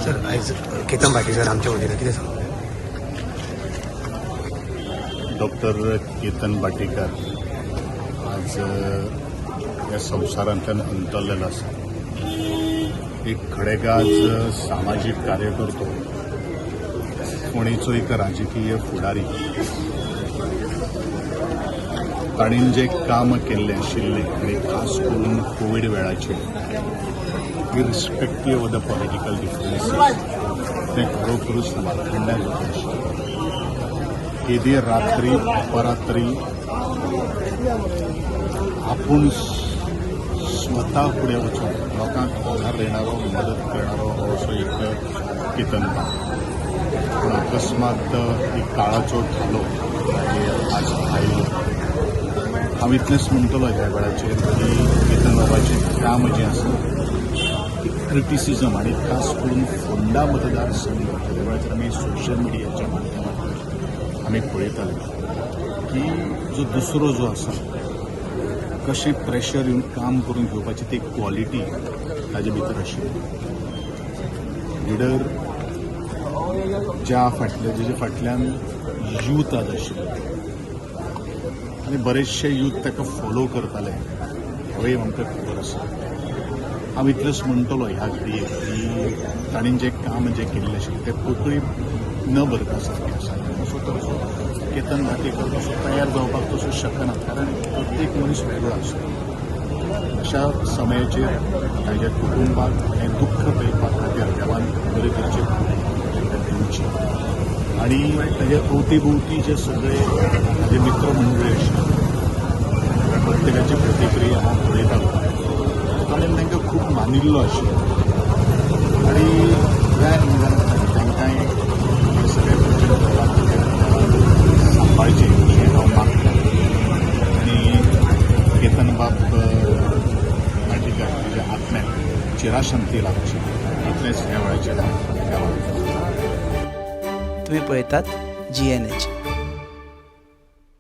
Sir आज केतन भाटेकर आमच्या वतीनं कितें सांगू डॉक्टर केतन भाटेकर आज ह्या संवसारांतल्यान अंतरलेलो आसा. एक खडेगाज सामाजीक कार्यकर्तो, फोंडेचो एक राजकीय फुडारी. ताणीन जे काम केल्लें आशिल्लें आनी खास करून कोवीड वेळाचेर इरिस्पेक्टीव ऑफ द पॉलिटिकल डिफरन्सीस तें खरोखरूच वाखाणण्यात जाता आशिल्लें. केदी रात्री अपरात्री आपूण स्वता फुडें वचून लोकांक आधार देणारो मदत करणारो हो असो एक केतन पूण अकस्मात एक काळाचो धालो आज आयलो. हांव इतलेंच म्हणटलो ह्या वेळाचेर की केतन बाबाचें काम जें आसा क्रिटिसिजम आनी खास करून फोंडा मतदारसंघ ह्या वेळाचेर आमी सोशल मिडियाच्या माध्यमांतल्यान आमी पळयताले की जो दुसरो जो आसा कशें प्रेशर येवन काम करून घेवपाची ती क्वॉलिटी ताजे भितर आशिल्ली. लिडर जेजे फाटल्यान यूथ आज आशिल्ले आनी बरेचशे यूथ ताका फॉलो करताले हेंवूय आमकां खबर आसा. हांव इतलेंच म्हणटलो ह्या घडयेक की ताणीन जें काम जें केल्लें आशिल्लें तें पटूय न भरता सारकें आसा. असो तसो केतन भाटेकर तसो तयार जावपाक तसो शकना, कारण प्रत्येक मनीस वेगळो आसता. अशा समयाचेर ताच्या कुटुंबाक हें दुख्ख पळोवपा खातीर देवान बरें करचें दिवचें. आनी ताचे अवती जे सगळे ताजे मित्र मंडळी आशिल्ले प्रत्येकाची प्रतिक्रिया हांव पळयतालो. ताणें तांकां खूब मानिल्लो आशिल्लो आनी ह्या निमतान तांकांय हे सगळे गोश्टी करपा खातीर सांबाळचें अशें हांव मागतां. आनी केतन बाब भाटेकर ताच्या आत्म्याक चिराशांती लाभची इतलेंच ह्या वेळाचेर हांव तुम्ही पळयतात GNH.